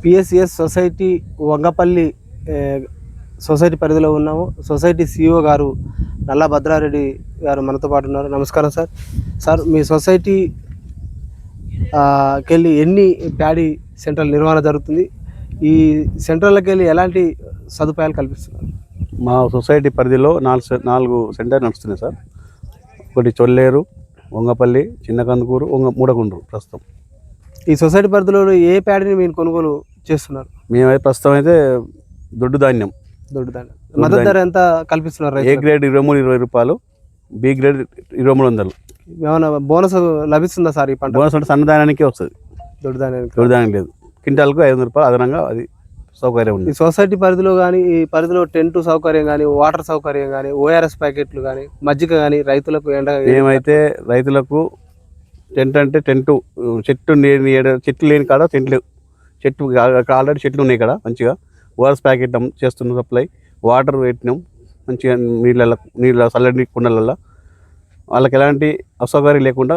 PSCS society Vangapalli society పరిధిలో ఉన్నాము. Society CEO గారు నల్లా భద్రారెడ్డి గారు మనతో పాటు ఉన్నారు. నమస్కారం సార్. సార్, మీ సొసైటీ కెళ్ళి ఎన్ని ప్యాడీ సెంటర్ల నిర్వహణ జరుగుతుంది? ఈ సెంటర్లకు వెళ్ళి ఎలాంటి సదుపాయాలు కల్పిస్తున్నారు? మా సొసైటీ పరిధిలో 4 సెంటర్ నడుస్తున్నాయి సార్. ఒకటి చొల్లేరు, వంగపల్లి, చిన్న కందుకూరు, మూడగుండ్రు. ప్రస్తుతం ఈ సొసైటీ పరిధిలో ఏ ప్యాడీని మీరు కొనుగోలు చేస్తున్నారు? మేమైతే ప్రస్తుతం అయితే దొడ్డు ధాన్యం మద్దతు ధర ఎంత కల్పిస్తున్నారు? ఏ గ్రేడ్ 23-20 రూపాయలు, బి గ్రేడ్ 2300. ఏమైనా బోనస్ లభిస్తుందా సార్? ఈ పంట బోనస్ అంటే సన్నధాన్యానికే వస్తుంది, దొడ్డు ధాన్యం లేదు. క్వింటాల్కు 500 రూపాయలు అదనంగా అది సౌకర్యం ఉంది. ఈ సొసైటీ పరిధిలో కానీ ఈ పరిధిలో టెంట్ సౌకర్యం కానీ, వాటర్ సౌకర్యం కానీ, ఓఆర్ఎస్ ప్యాకెట్లు కానీ, మజ్జిగ కానీ రైతులకు ఏమైతే రైతులకు టెంట్ అంటే టెంటు చెట్టు లేని కాడ టెంట్లు, చెట్టు ఆల్రెడీ చెట్లు ఉన్నాయి ఇక్కడ. మంచిగా ఓఆర్ఎస్ ప్యాకెట్ చేస్తున్నాం సప్లై. వాటర్ పెట్టినాం మంచిగా నీళ్ళ చల్లటి కుండలలో. వాళ్ళకి ఎలాంటి అసౌకర్యం లేకుండా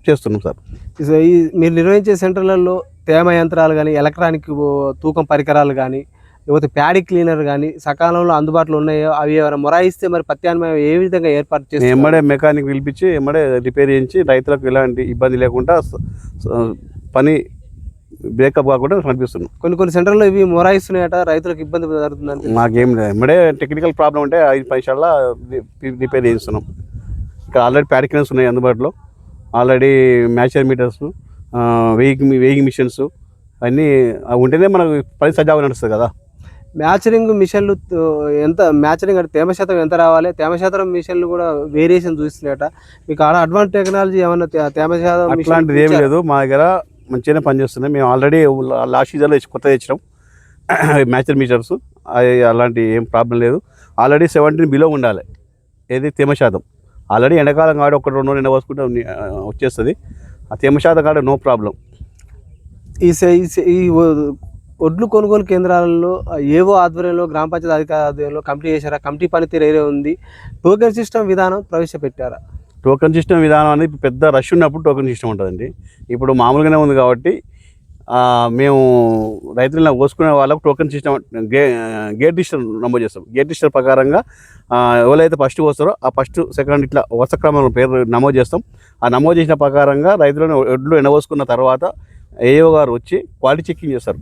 చేస్తున్నాం సార్. ఈ మీరు నిర్వహించే సెంటర్లలో తేమ యంత్రాలు కానీ, ఎలక్ట్రానిక్ తూకం పరికరాలు కానీ, లేకపోతే ప్యాడీ క్లీనర్ కానీ సకాలంలో అందుబాటులో ఉన్నాయో అవి ఎవరైనా మొరాయిస్తే మరి ప్రత్యామ్నాయం ఏ విధంగా ఏర్పాటు చేసి ఎమ్మడే మెకానిక్ పిలిపించి ఎమ్మడే రిపేర్ చేయించి రైతులకు ఎలాంటి ఇబ్బంది లేకుండా పని బ్రేకప్ కాకుండా కనిపిస్తున్నాం. కొన్ని సెంటర్లో ఇవి మొరాయిస్తున్నాయట, రైతులకు ఇబ్బంది జరుగుతుందంటే మాకేం లేదు. ఎమ్మడే టెక్నికల్ ప్రాబ్లం ఉంటే 5 నిమిషాల్లో రిపేర్ చేయిస్తున్నాం. ఇక్కడ ఆల్రెడీ ప్యాడీ క్లీనర్స్ ఉన్నాయి అందుబాటులో. ఆల్రెడీ మ్యాచర్ మీటర్స్, వెయింగ్ మిషన్స్ అన్నీ ఉంటేనే మనకు పని సజావుగా నడుస్తుంది కదా. మ్యాచరింగ్ మిషన్లు ఎంత మ్యాచరింగ్ అంటే తేమ శాతం ఎంత రావాలి? తేమ శాతం మిషన్లు కూడా వేరియేషన్ చూస్తున్నాయట. మీకు అడ్వాన్స్ టెక్నాలజీ ఏమన్నా తేమ శాతం అట్లాంటిది ఏమి లేదు. మా దగ్గర మంచిగానే పనిచేస్తున్నాయి. మేము ఆల్రెడీ లాస్ట్ సీజన్లో కొత్త తెచ్చినాం మ్యాచర్ మీటర్స్. అలాంటి ఏం ప్రాబ్లం లేదు. ఆల్రెడీ 17 బిలో ఉండాలి ఏది తేమ శాతం. ఆల్రెడీ ఎండాకాలం కాడ 1-2 రోజులు ఎండ పోసుకుంటే వచ్చేస్తుంది. ఆ తేమ శాతం కాడ నో ప్రాబ్లం. ఈ ఒడ్లు కొనుగోలు కేంద్రాలలో ఏవో ఆధ్వర్యంలో, గ్రామ పంచాయతీ అధికారి ఆధ్వర్యంలో కమిటీ చేశారా? కమిటీ పనితీరు ఏరే ఉంది? టోకెన్ సిస్టమ్ విధానం ప్రవేశపెట్టారా? టోకెన్ సిస్టమ్ విధానం అనేది పెద్ద రష్ ఉన్నప్పుడు టోకెన్ సిస్టమ్ ఉంటుందండి. ఇప్పుడు మామూలుగానే ఉంది కాబట్టి మేము రైతులను పోసుకునే వాళ్ళకు టోకెన్ సిస్టమ్ గేట్ రిజిస్టర్ నమోదు చేస్తాం. గేట్ రిజిస్టర్ ప్రకారంగా ఎవరైతే ఫస్ట్ పోస్తారో ఆ ఫస్ట్, సెకండ్ ఇట్లా వరుస క్రమంలో పేరు నమోదు చేస్తాం. ఆ నమోదు చేసిన ప్రకారంగా రైతులను ఒడ్లు ఎండబోసుకున్న తర్వాత ఏఓ గారు వచ్చి క్వాలిటీ చెకింగ్ చేస్తారు.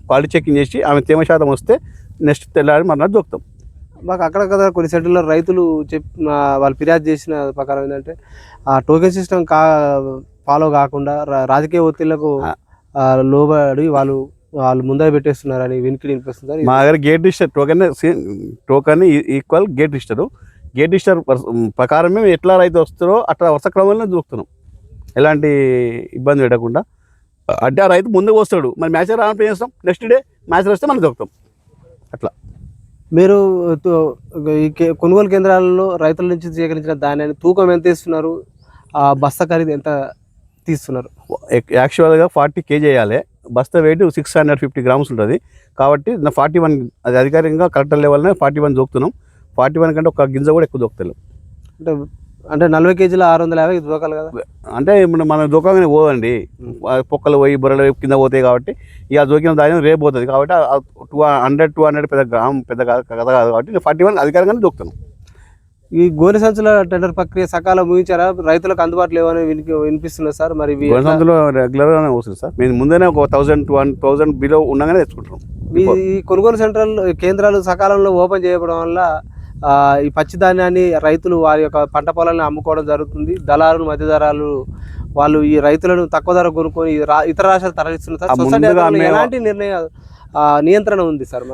క్వాలిటీ చెకింగ్ చేసి ఆమె తేమ శాతం వస్తే నెక్స్ట్ తెల్లారి మనం దొక్కుతాం. మాకు అక్కడ కొన్ని సెంటర్లో రైతులు వాళ్ళు ఫిర్యాదు చేసిన ప్రకారం ఏంటంటే ఆ టోకెన్ సిస్టమ్ ఫాలో కాకుండా రాజకీయ ఒత్తిళ్లకు లోబడి వాళ్ళు ముందర పెట్టేస్తున్నారని వినిపిస్తుంది. మా దగ్గర gate register token equal gate register. Gate register ప్రకారమే ఎట్లా రైతు వస్తారో అట్లా వరుస క్రమంలో దొరుకుతున్నాం, ఎలాంటి ఇబ్బంది పెట్టకుండా. అంటే ఆ రైతు ముందుకు వస్తాడు, మరి మ్యాచర్ ఆన్ చేస్తాం, నెక్స్ట్ డే మ్యాచర్ వస్తే మనం దొరుకుతాం. అట్లా మీరు ఈ కొనుగోలు కేంద్రాలలో రైతుల నుంచి సేకరించిన ధాన్యాన్ని తూకం ఎంత ఇస్తున్నారు? ఆ బస్తా ఖరీదు ఎంత తీస్తున్నారు? యాక్చువల్గా 40 kg వేయాలి. బస్తా వెయిట్ 650 grams ఉంటుంది. కాబట్టి 41 అది అధికారికంగా కలెక్టర్ లెవెల్నే 41 దొక్కుతున్నాం. 41 కంటే ఒక గింజ కూడా ఎక్కువ దొక్కుతాం. అంటే 40 kgలో 650 దొరకాలి కదా. అంటే ఇప్పుడు మన దొక్కగానే పోదండి, పొక్కలు పోయి బుర్రలు కింద పోతాయి. కాబట్టి ఇక దొరికిన ధాన్యం రేపు పోతుంది. కాబట్టి 200 పెద్ద కథ కాదు. కాబట్టి 41 అధికారికంగానే దొక్కుతాను. ఈ గోనె సంచుల టెండర్ ప్రక్రియ సకాలం ముగించారా? రైతులకు అందుబాటులో ఏమని వినిపిస్తున్నారు సార్? మరి గోనె సంచులు రెగ్యులర్గానే వస్తుంది సార్. మేము ముందేనే ఒక 1000-2000 బిలో ఉండగానే తెచ్చుకుంటున్నాం. ఈ కొనుగోలు సెంటర్లు కేంద్రాలు సకాలంలో ఓపెన్ చేయడం వల్ల ఈ పచ్చి ధాన్యాన్ని రైతులు వారి యొక్క పంట పొలాలను అమ్ముకోవడం జరుగుతుంది. దళారులు, మధ్యధరాలు వాళ్ళు ఈ రైతులను తక్కువ ధర కొనుక్కొని ఇతర రాష్ట్రాలు తరలిస్తున్నారు. ఎలాంటి నియంత్రణ ఉంది సార్?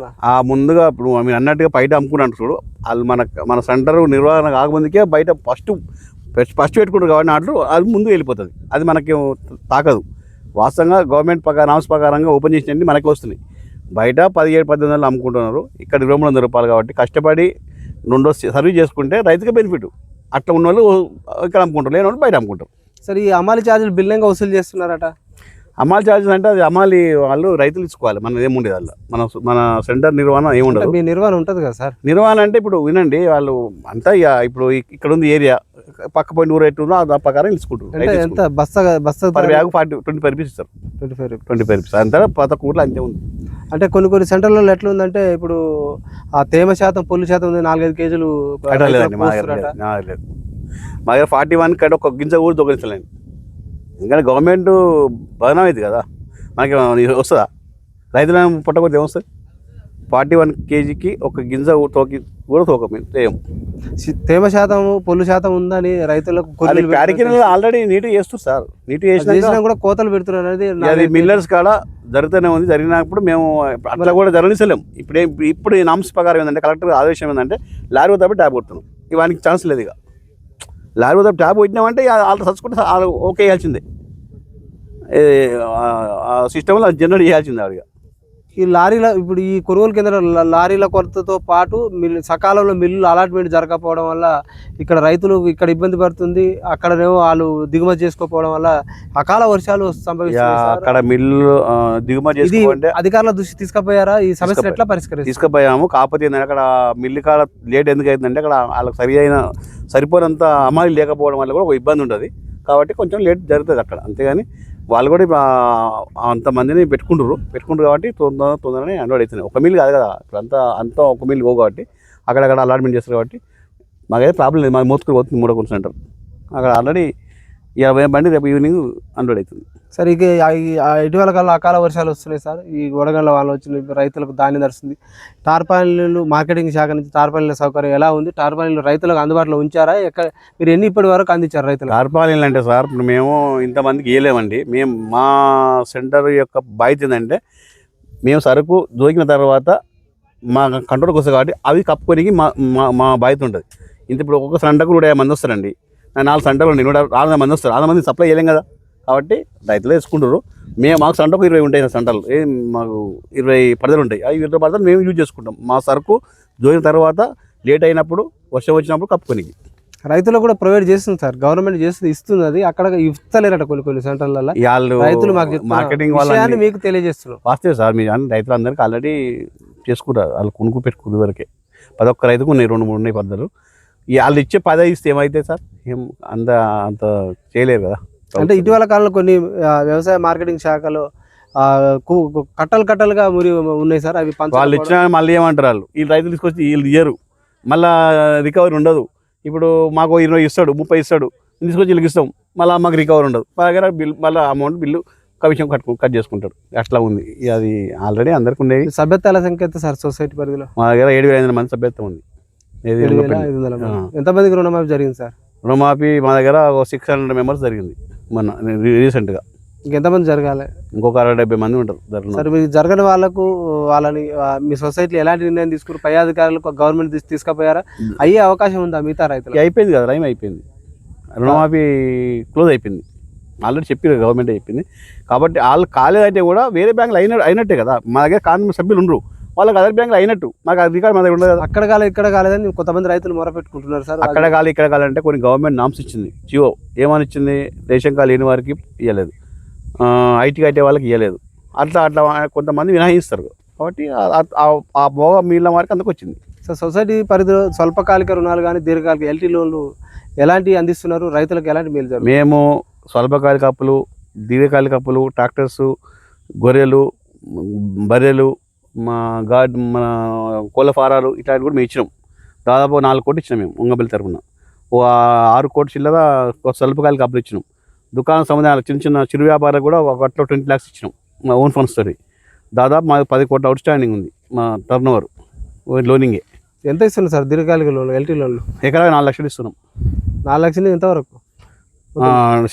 ముందుగా ఇప్పుడు మీరు అన్నట్టుగా బయట అమ్ముకుంటారు చూడు, వాళ్ళు మన సెంటర్ నిర్వహణ కాకముందుకే బయట ఫస్ట్ పెట్టుకుంటారు. కాబట్టి నాట్లు అది ముందు వెళ్ళిపోతుంది. అది మనకి తాకదు. వాస్తవంగా గవర్నమెంట్ నామ్స్ ప్రకారంగా ఓపెన్ చేసినట్టు మనకి వస్తుంది. బయట 1700-1800 అమ్ముకుంటున్నారు. ఇక్కడ 2300 రూపాయలు. కాబట్టి కష్టపడి 2 రోజులు సర్వీస్ చేసుకుంటే రైతుకి బెనిఫిట్. అట్లా ఉన్న వాళ్ళు ఇక్కడ అమ్ముకుంటారు, లేని వాళ్ళు బయట అమ్ముకుంటారు. సరే, ఈ అమాలి ఛార్జీలు బిల్లంగా వసూలు చేస్తున్నారట. అమ్మాలి ఛార్జెస్ అంటే అది అమ్మాలి వాళ్ళు రైతులు ఇచ్చుకోవాలి, మన ఏముండేది అలా మన సెంటర్ నిర్వహణ ఏముండదు. మీ నిర్వహణ ఉంటుంది కదా సార్? నిర్వహణ అంటే ఇప్పుడు వినండి, వాళ్ళు అంతా ఇప్పుడు ఇక్కడ ఉంది ఏరియా, పక్క పోయిన ఊరు ఎట్టుందో ఆ ప్రకారం అంటే ఎంత బస్తా పర్ బ్యాగ్ 25 రూపీస్ ఇస్తారు. 25 రూపీస్ అంతా ప్రతి ఊర్లో అంతే ఉంది. అంటే కొన్ని సెంటర్లలో ఎట్లా ఉందంటే ఇప్పుడు ఆ తేమ శాతం పొల్లు శాతం ఉంది 4-5 కేజీలు లేదండి, మా దగ్గర లేదు. మా దగ్గర 41 కడ ఒక గింజ ఊరు దొంగలించలేండి. ఎందుకంటే గవర్నమెంట్ బదనాం అయింది కదా, మనకి వస్తుందా? రైతులను పుట్టకపోతే ఏమొస్తుంది? 41 కేజీకి ఒక గింజ తోకి కూడా తోకం తేమ శాతం పొల్లు శాతం ఉందని రైతులకు ఆల్రెడీ నీట్ చేస్తారు సార్. నీట్ చేసినా కూడా కోతలు పెడుతున్నారు అనేది అది మిల్లర్స్ కాడ జరుగుతూనే ఉంది. జరిగినప్పుడు మేము అట్లా కూడా జరగనిస్తలేం. ఇప్పుడు ఈ నామ్స్ ప్రకారం ఏంటంటే కలెక్టర్ ఆదేశం ఏంటంటే లారీ వద్ద ట్యాబ్ కొడుతున్నాం. ఇవానికి ఛాన్స్ లేదు. ఇక లారీ వద్ద ట్యాబ్ కొట్టినామంటే వాళ్ళు చచ్చుకుంటే వాళ్ళు ఓకే చేయాల్సిందే, సిస్టంలో జనరేట్ చేయాల్సిందే. అడిగా ఈ లారీల ఇప్పుడు ఈ కొనుగోలు కేంద్ర లారీల కొరతతో పాటు సకాలంలో మిల్లులు అలాట్మెంట్ జరగకపోవడం వల్ల ఇక్కడ రైతులు ఇక్కడ ఇబ్బంది పడుతుంది. అక్కడనేమో వాళ్ళు దిగుమతి చేసుకోకపోవడం వల్ల అకాల వర్షాలు సంభవిస్తాయి. అక్కడ మిల్లు దిగుమతి చేసుకోవాలంటే అధికారుల దృష్టి తీసుకుపోయారా? ఈ సమస్యను ఎట్లా పరిష్కరిస్తారు? తీసుకుపోయాము. కాకపోతే అక్కడ మిల్లు కాడ లేట్ ఎందుకు అవుతుందంటే అక్కడ వాళ్ళకి సరిపోయినంత అమలు లేకపోవడం వల్ల కూడా ఒక ఇబ్బంది ఉంటుంది. కాబట్టి కొంచెం లేట్ జరుగుతుంది అక్కడ, అంతేగాని వాళ్ళు కూడా అంతమందిని పెట్టుకుంటారు కాబట్టి తొందరనే అన్లోడ్ అవుతున్నాయి. ఒక మిల్ కాదు కదా, ఇప్పుడు అంతా ఒక మిల్ పోవు కాబట్టి అక్కడక్కడ అలాట్మెంట్ చేస్తారు. కాబట్టి మాకైతే ప్రాబ్లం లేదు. మాకు మోసుకొని పోతుంది మూడో సెంటర్, అక్కడ ఆల్రెడీ 50 బండి రేపు ఈవినింగ్ అన్లోడ్ అవుతుంది. సార్ ఇక ఇటీవల కాలంలో అకాల వర్షాలు వస్తున్నాయి సార్. ఈ వడగండ్ల వాళ్ళు వచ్చిన రైతులకు ధాన్యం నడుస్తుంది. టార్పాలిన్లు మార్కెటింగ్ శాఖ నుంచి టార్పాలిన్ల సౌకర్యం ఎలా ఉంది? టార్పాలిన్లు రైతులకు అందుబాటులో ఉంచారా? మీరు ఇప్పటి వరకు అందించారు రైతులు? టార్పాలిన్లు అంటే సార్ ఇప్పుడు మేము ఇంతమందికి ఇవ్వలేమండి. మా సెంటర్ యొక్క బాధ్యత ఏంటంటే మేము సరుకు దొరికిన తర్వాత మా కంట్రోల్కి వస్తాయి కాబట్టి అవి కప్పుకోనికి మా బాధ్యత ఉంటుంది. ఇప్పుడు ఒక్కొక్క సంటకు 150 మంది వస్తారండి. 4 సంటలు ఉండి 160 మంది వస్తారు. 6 మంది సప్లై చేయలేం కదా, కాబట్టి రైతులు వేసుకుంటారు. మాకు సంటకు 20 ఉంటాయి సంటలు, మాకు 20 పడదలు ఉంటాయి. ఆ 20 పడదలు మేము యూజ్ చేసుకుంటాం. మా సరుకు దొరికిన తర్వాత లేట్ అయినప్పుడు వర్షం వచ్చినప్పుడు కప్పుకోనికి రైతులు కూడా ప్రొవైడ్ చేస్తుంది సార్. గవర్నమెంట్ చేస్తుంది, ఇస్తుంది. అది అక్కడ ఇస్తలేరట కొన్ని సెంటర్లలో. రైతులు మాకు మార్కెటింగ్ వాళ్ళని మీకు తెలియజేస్తున్నారు. వాస్తవే సార్, మీరు రైతులు అందరికీ ఆల్రెడీ చేసుకుంటారు. వాళ్ళు కొనుక్కు పెట్టుకునే వరకే 11 రైతుకు ఉన్నాయి, 2-3 ఉన్నాయి పద్ధతులు. వాళ్ళు ఇచ్చే 10 ఇస్తే ఏమైతే సార్, ఏం అంత చేయలేరు కదా. అంటే ఇటీవల కాలంలో కొన్ని వ్యవసాయ మార్కెటింగ్ శాఖలో కట్టలుగా మురి ఉన్నాయి సార్. అవి వాళ్ళు ఇచ్చిన మళ్ళీ ఏమంటారు, వాళ్ళు ఈ రైతులు తీసుకొచ్చి వీళ్ళు ఇయ్యరు, మళ్ళీ రికవరీ ఉండదు. ఇప్పుడు మాకు 20 ఇస్తాడు, 30 ఇస్తాడు, తీసుకొచ్చి వీళ్ళకి ఇస్తాం, మళ్ళీ మాకు రికవరీ ఉండదు. మా దగ్గర మళ్ళీ అమౌంట్ బిల్లు కమిషన్ కట్ చేసుకుంటాడు. అట్లా ఉంది. అది ఆల్రెడీ అందరికి ఉండేది. సభ్యత్వాల సంఖ్య ఎంత సార్ సొసైటీ పరిధిలో? మా దగ్గర 7,500 మంది సభ్యత్వం ఉంది. 7,500. ఎంతమందికి రుణమాఫీ జరిగింది సార్? రుణమాఫీ మా దగ్గర 600 మెంబర్స్ జరిగింది మొన్న రీసెంట్గా. ఇంకెంతమంది జరగాలి? ఇంకొక 60-70 మంది ఉంటారు. సరే, మీరు జరగని వాళ్ళని మీ సొసైటీలో ఎలాంటి నిర్ణయం తీసుకున్నారు? పై అధికారులకు గవర్నమెంట్ తీసుకుపోయారా? అయ్యే అవకాశం ఉందా మిగతా రైతులు? అయిపోయింది కదా, రైమ్ అయిపోయింది. రుణమాఫీ క్లోజ్ అయిపోయింది. ఆల్రెడీ చెప్పారు, గవర్నమెంట్ చెప్పింది. కాబట్టి వాళ్ళు కాలేదంటే కూడా వేరే బ్యాంకులు అయినట్టే కదా. మా దగ్గర కాంగ్రెస్ సభ్యులు ఉండరు, వాళ్ళకి అదర్ బ్యాంకులు అయినట్టు. మాకు అధికారం మా దగ్గర ఉండదు కదా. అక్కడ కాలేదు ఇక్కడ కాలేదని కొంతమంది రైతులు మొరపెట్టుకుంటున్నారు సార్. అక్కడ కాలేదు ఇక్కడ కాలంటే కొన్ని గవర్నమెంట్ నామ్స్ ఇచ్చింది. జియో ఏమని ఇచ్చింది, రేషన్ కార్డు లేని వారికి ఇవ్వలేదు, ఐటీ కట్టే వాళ్ళకి ఇవ్వలేదు. అట్లా కొంతమంది మినహాయిస్తారు. కాబట్టి ఆ భోగ మిగిలిన వారికి అందుకు వచ్చింది. సార్, సొసైటీ పరిధిలో స్వల్పకాలిక రుణాలు కానీ దీర్ఘకాలిక ఎల్టీ లోన్లు ఎలాంటివి అందిస్తున్నారు? రైతులకు ఎలాంటి మేలు జరుగుతుంది? మేము స్వల్పకాలిక అప్పులు, దీర్ఘకాలిక అప్పులు, ట్రాక్టర్సు, గొర్రెలు, బర్రెలు, మన కోళ్ళ ఫారాలు ఇట్లాంటివి కూడా మేము ఇచ్చినాం. దాదాపు 4 కోట్లు ఇచ్చినాం మేము ఉంగబెల్లి తరఫున. 6 కోట్ల చిల్లర స్వల్పకాలిక అప్పులు ఇచ్చినాం. దుకాణ సముదాయాలు చిన్న చిరు వ్యాపారాలు కూడా ఒకట్లో 20 lakhs ఇచ్చినాం మా ఓన్ ఫండ్స్ తోటి. దాదాపు మాకు 10 కోట్ల అవుట్ స్టాండింగ్ ఉంది మా టర్న్ ఓవర్ లోనింగే. ఎంత ఇస్తున్నారు సార్ దీర్ఘకాలిక లోన్లు, ఎల్టీ లోన్లు? ఎకరా 4 లక్షలు ఇస్తున్నాం. 4 లక్షలు ఎంతవరకు?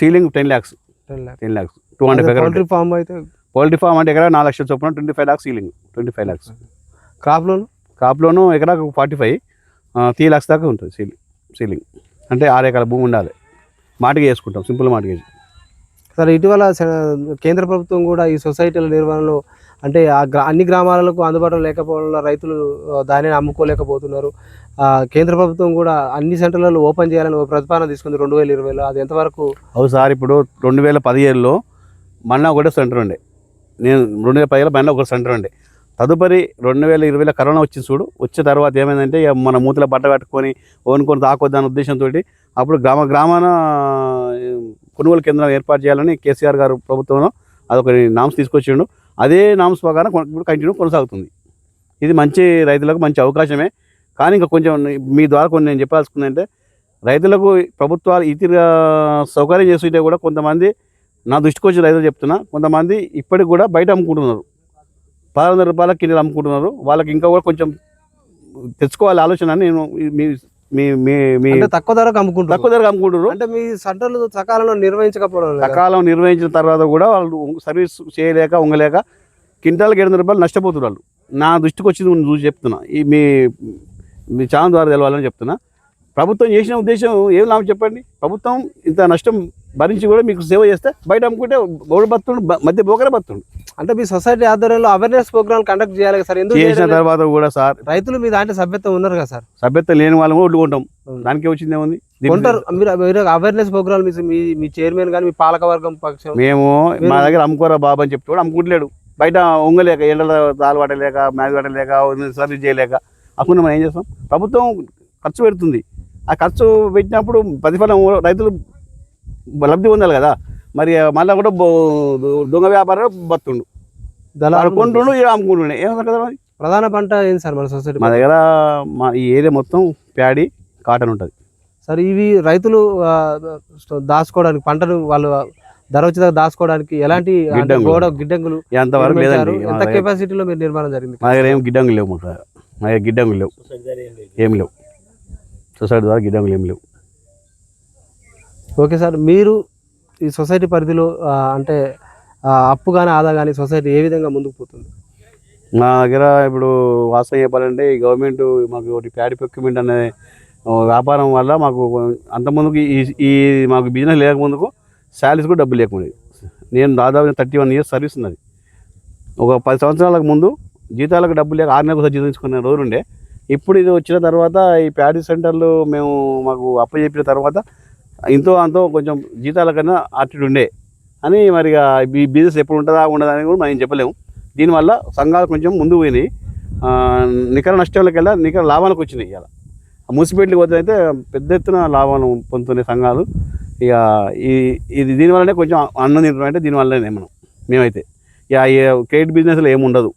సీలింగ్ 10 lakhs 200 పౌల్ట్రీ ఫామ్ అయితే పౌల్ట్రీ ఫామ్ అంటే ఎకరా 4 లక్షల చొప్పున 25 lakhs ceiling 25 lakhs. Crop loan ఎకరా 45 3 lakhs దాకా ఉంటుంది సీలింగ్. అంటే 6 ఎకరాల భూమి ఉండాలి. మార్టిగేజ్ చేసుకుంటాం, సింపుల్ మార్టిగేజ్. సరే, ఇటీవల కేంద్ర ప్రభుత్వం కూడా ఈ సొసైటీల నిర్వహణలో అంటే అన్ని గ్రామాలకు అందుబాటులో లేకపోవడం రైతులు దానిని అమ్ముకోలేకపోతున్నారు. కేంద్ర ప్రభుత్వం కూడా అన్ని సెంటర్లలో ఓపెన్ చేయాలని ప్రతిపాదన తీసుకుంది 2020లో. అది ఎంతవరకు? అవు సార్, ఇప్పుడు 2017లో మన్నా ఒకటే సెంటర్ ఉండే, నేను 2010లో బండ్లో ఒక సెంటర్ ఉండే. తదుపరి 2020లో కరోనా వచ్చింది చూడు. వచ్చే తర్వాత ఏమైందంటే ఇక మన మూతిలో బట్ట కట్టుకొని ఓనుకొని తాకొద్దనే ఉద్దేశంతో అప్పుడు గ్రామాన కొనుగోలు కేంద్రం ఏర్పాటు చేయాలని కేసీఆర్ గారు ప్రభుత్వంలో అదొక నామ్స్ తీసుకొచ్చిండు. అదే నామ్స్ ప్రకారం ఇప్పుడు కంటిన్యూ కొనసాగుతుంది. ఇది మంచి రైతులకు మంచి అవకాశమే. కానీ ఇంకా కొంచెం మీ ద్వారా కొన్ని నేను చెప్పాల్సుకుందంటే, రైతులకు ప్రభుత్వాలు ఇతర సౌకర్యం చేస్తుంటే కూడా కొంతమంది, నా దృష్టికి వచ్చిన రైతులు చెప్తున్నా, కొంతమంది ఇప్పటికి కూడా బయట అమ్ముకుంటున్నారు. 1600 రూపాయల కింద అమ్ముకుంటున్నారు. వాళ్ళకి ఇంకా కూడా కొంచెం తెచ్చుకోవాలి ఆలోచన అని నేను మీ తక్కువ ధరకు అమ్ముకుంటారు. తక్కువ ధరకు అమ్ముకుంటారు. అంటే మీ సెంటర్లు సకాలంలో నిర్వహించకపోవడం, సకాలం నిర్వహించిన తర్వాత కూడా వాళ్ళు సర్వీస్ చేయలేక ఉంగలేక క్వింటాల్కి 700 రూపాయలు నష్టపోతున్నారు వాళ్ళు. నా దృష్టికి వచ్చింది చూసి చెప్తున్నా, ఈ మీ ఛానల్ ద్వారా తెలవాలని చెప్తున్నా. ప్రభుత్వం చేసిన ఉద్దేశం ఏం లాభం చెప్పండి? ప్రభుత్వం ఇంత నష్టం భరించి కూడా మీకు సేవ చేస్తే బయట అమ్ముకుంటే గౌడ బతుండు, మధ్య బోకరే బతుండు. అంటే మీ సొసైటీ ఆధ్వర్యంలో అవేర్నెస్ ప్రోగ్రామ్ కండక్ట్ చేయాలి సార్. ఎందుకు చేసిన తర్వాత కూడా సార్ రైతులు మీ దాంట్లో సభ్యత్వం ఉన్నారు కదా సార్. సభ్యత్వం లేని వాళ్ళని కూడా ఒడ్డుకుంటాం. దానికి వచ్చింది ఏముంది? కొంటారు మీరు అవేర్నెస్ ప్రోగ్రామ్ మీ చైర్మన్ కానీ మీ పాలకవర్గం పక్షం మేము మా దగ్గర అమ్ముకోరా బాబు అని చెప్తే కూడా అమ్ముకుంటలేడు. బయట ఉంగలేక, ఎండల తాలు పట్టలేక, మ్యాగ్ పట్టలేక, సర్వీస్ చేయలేక అప్పుడు మనం ఏం చేస్తాం? ప్రభుత్వం ఖర్చు పెడుతుంది. ఆ ఖర్చు పెట్టినప్పుడు ప్రతిఫలం రైతులు లబ్ధి పొందాలి కదా. మరి మళ్ళీ కూడా దొంగ వ్యాపారం బతుండు, కొంటుండు, అమ్ముకుంటుండే. ఏమంటారు కదా? ప్రధాన పంట ఏంటి సార్ మన సొసైటీ? మా దగ్గర ఈ ఏరియా మొత్తం ప్యాడీ, కాటన్ ఉంటుంది సార్. ఇవి రైతులు దాచుకోవడానికి, పంటను వాళ్ళు ధర వచ్చేదాకా దాచుకోవడానికి ఎలాంటి గిడ్డంగులు ఎంతవరకు లేదండి. ఎంత కెపాసిటీలో మీరు నిర్మాణం జరిగింది? మా దగ్గర ఏం గిడ్డంగులు లేవు. మా దగ్గర గిడ్డంగులు లేవు, ఏం లేవు. సొసైటీ ద్వారా గిడ్డంగులు ఏం లేవు. Okay sir. మీరు ఈ సొసైటీ పరిధిలో అంటే అప్పు కానీ ఆదా కానీ సొసైటీ ఏ విధంగా ముందుకు పోతుంది? మా దగ్గర ఇప్పుడు వాస్తవం చెప్పాలంటే, ఈ గవర్నమెంట్ మాకు ఒకటి ప్యాడీ ప్రొక్యూర్మెంట్ అనే వ్యాపారం వల్ల మాకు అంతకుముందుకు ఈ మాకు బిజినెస్ లేకముందుకు శాలరీస్ కూడా డబ్బులు లేకుండా. నేను దాదాపు 31 ఇయర్స్ సర్వీస్ ఉన్నది. ఒక 10 సంవత్సరాలకు ముందు జీతాలకు డబ్బులు లేక 6 నెలలకు జీతం తీసుకునే రోజు ఉండే. ఇప్పుడు ఇది వచ్చిన తర్వాత ఈ ప్యాడీ సెంటర్లు మాకు అప్పచెప్పిన తర్వాత ఇంతో అంతో కొంచెం జీతాల కన్నా అటు ఉండే అని. మరి ఈ బిజినెస్ ఎప్పుడు ఉంటుందా ఉండదని కూడా మనం చెప్పలేము. దీనివల్ల సంఘాలు కొంచెం ముందు పోయినాయి. నికర నష్టంలోకెళ్ళా నికర లాభాలకు వచ్చినాయి. ఇవాళ మున్సిపాలిటీకి వద్దైతే పెద్ద ఎత్తున లాభాలు పొందుతున్నాయి సంఘాలు. ఇక ఇది దీనివల్లనే కొంచెం అన్నం తింటున్నాం. అంటే దీనివల్లనే మేమైతే ఇక క్రెడిట్ బిజినెస్లో ఏముండదు.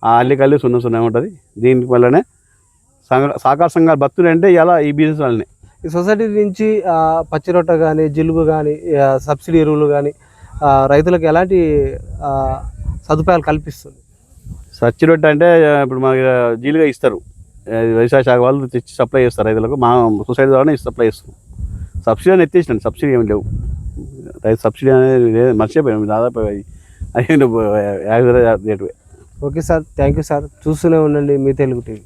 అల్లికల్లి 0 ఉంటుంది. దీనివల్లనే సహకార సంఘాలు బతుకులు ఇలా ఈ బిజినెస్ వల్లనే. ఈ సొసైటీ నుంచి పచ్చి రొట్ట కానీ, జిలుగు కానీ, సబ్సిడీ ఎరువులు కానీ రైతులకు ఎలాంటి సదుపాయాలు కల్పిస్తుంది? సచ్చి రొట్టె అంటే ఇప్పుడు మనకి జీలుగా ఇస్తారు, వ్యవసాయ శాఖ వాళ్ళు తెచ్చి సప్లై చేస్తారు రైతులకు. మా సొసైటీ ద్వారానే సప్లై చేస్తాం. సబ్సిడీ అని ఎత్తేసినాను, సబ్సిడీ ఏమి లేవు. రైతు సబ్సిడీ అనేది మర్చిపోయాము దాదాపు 50 rate. Okay sir, thank you sir. చూస్తూనే ఉండండి మీ తెలుగు టీవీ.